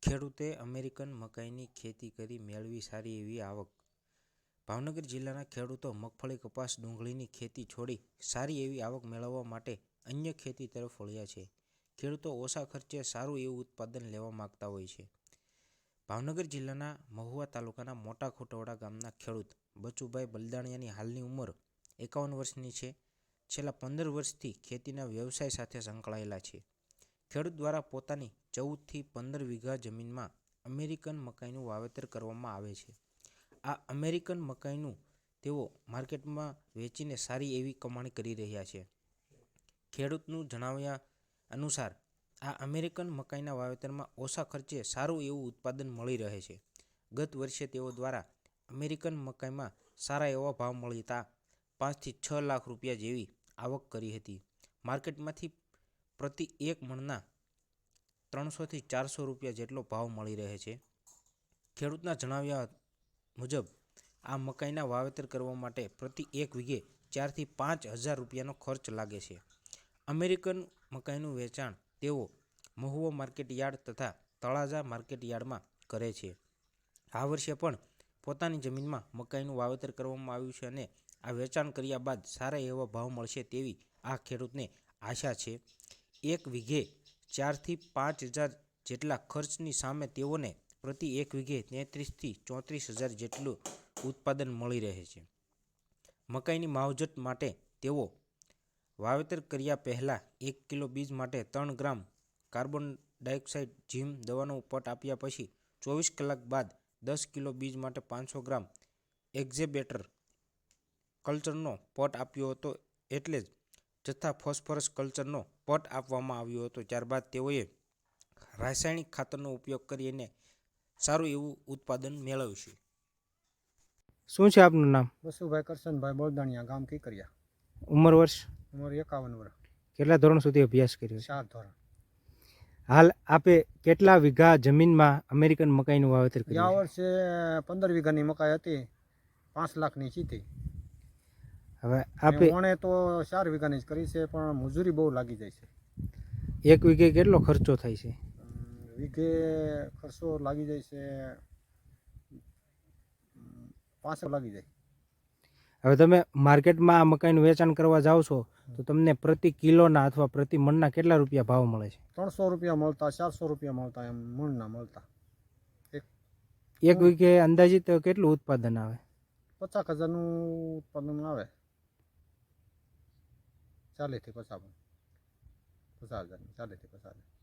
ખેડૂતે અમેરિકન મકાઈની ખેતી કરી મેળવી સારી એવી આવક. ભાવનગર જિલ્લાના ખેડૂતો મગફળી, કપાસ, ડુંગળીની ખેતી છોડી સારી એવી આવક મેળવવા માટે અન્ય ખેતી તરફ વળ્યા છે. ખેડૂતો ઓછા ખર્ચે સારું એવું ઉત્પાદન લેવા માંગતા હોય છે. ભાવનગર જિલ્લાના મહુવા તાલુકાના મોટા ખોટવડા ગામના ખેડૂત બચુભાઈ બલદાણિયાની હાલની ઉંમર 51 વર્ષની છે. છેલ્લા 15 વર્ષથી ખેતીના વ્યવસાય સાથે સંકળાયેલા છે. ખેડૂત દ્વારા પોતાની 14 થી 15 વીઘા જમીનમાં અમેરિકન મકાઈનું વાવેતર કરવામાં આવે છે. આ અમેરિકન મકાઈનું તેઓ માર્કેટમાં વેચીને સારી એવી કમાણી કરી રહ્યા છે. ખેડૂતનું જણાવ્યા અનુસાર આ અમેરિકન મકાઈના વાવેતરમાં ઓછા ખર્ચે સારું એવું ઉત્પાદન મળી રહે છે. ગત વર્ષે તેઓ દ્વારા અમેરિકન મકાઈમાં સારા એવા ભાવ મળતા 5 થી 6 લાખ રૂપિયા જેવી આવક કરી હતી. માર્કેટમાંથી પ્રતિ એક મણના 300 થી 400 રૂપિયા જેટલો ભાવ મળી રહે છે. ખેડૂતના જણાવ્યા મુજબ આ મકાઈના વાવેતર કરવા માટે પ્રતિ એક વીઘે 4 થી 5 હજાર રૂપિયાનો ખર્ચ લાગે છે. અમેરિકન મકાઈનું વેચાણ તેઓ મહુવા માર્કેટ યાર્ડ તથા તળાજા માર્કેટ યાર્ડમાં કરે છે. આ વર્ષે પણ પોતાની જમીનમાં મકાઈનું વાવેતર કરવામાં આવ્યું છે અને આ વેચાણ કર્યા બાદ સારા એવા ભાવ મળશે તેવી આ ખેડૂતને આશા છે. એક વીઘે 4 થી 5 હજાર જેટલા ખર્ચની સામે તેઓને પ્રતિ એક વીઘે 33 થી 34 હજાર જેટલું ઉત્પાદન મળી રહે છે. મકાઈની માવજત માટે તેઓ વાવેતર કર્યા પહેલા 1 કિલો બીજ માટે 3 ગ્રામ કાર્બન ડાયોક્સાઇડ જીમ દવાનો પટ આપ્યા પછી 24 કલાક બાદ 10 કિલો બીજ માટે 500 ગ્રામ એક્ઝેબેટર કલ્ચરનો પટ આપ્યો હતો. એટલે જ જથ્થા ફોસ્ફરસ કલ્ચરનો પટ આપવામાં આવ્યો હતો. ત્યારબાદ તેઓએ રાસાયણિક ખાતરનો ઉપયોગ કરીને સારું એવું ઉત્પાદન મેળવશે. શું છે આપનું નામ? બસુભાઈ કરશનભાઈ બળદાણિયા, ગામ કીકરિયા. ઉંમર વર્ષ? ઉંમર 51 વર્ષ. કેટલા ધોરણ સુધી અભ્યાસ કર્યો? 4 ધોરણ. હાલ આપે કેટલા વીઘા જમીનમાં અમેરિકન મકાઈનું વાવેતર ગયા કર્યું છે? વર્ષે 15 વીઘાની મકાઈ હતી, 5 લાખની સીધી. હવે આપે ઓણે તો 4 વીઘાની જ કરી છે, પણ મજૂરી બહુ લાગી જાય છે. એક વીઘે કેટલો ખર્ચો થાય છે? વીઘે ખર્ચો લાગી જાય છે 5 લાગી જાય. હવે તમે માર્કેટમાં આ મકાઈનું વેચાણ કરવા જાઓ છો તો તમને પ્રતિ કિલોના અથવા પ્રતિ મણના કેટલા રૂપિયા ભાવ મળે છે? 300 રૂપિયા મળતા, 400 રૂપિયા મળતા, એમ મણના મળતા. એક વીઘે અંદાજિત કેટલું ઉત્પાદન આવે? 50,000નું ઉત્પાદન આવે. 40 થી 50,000, 40 થી 50,000.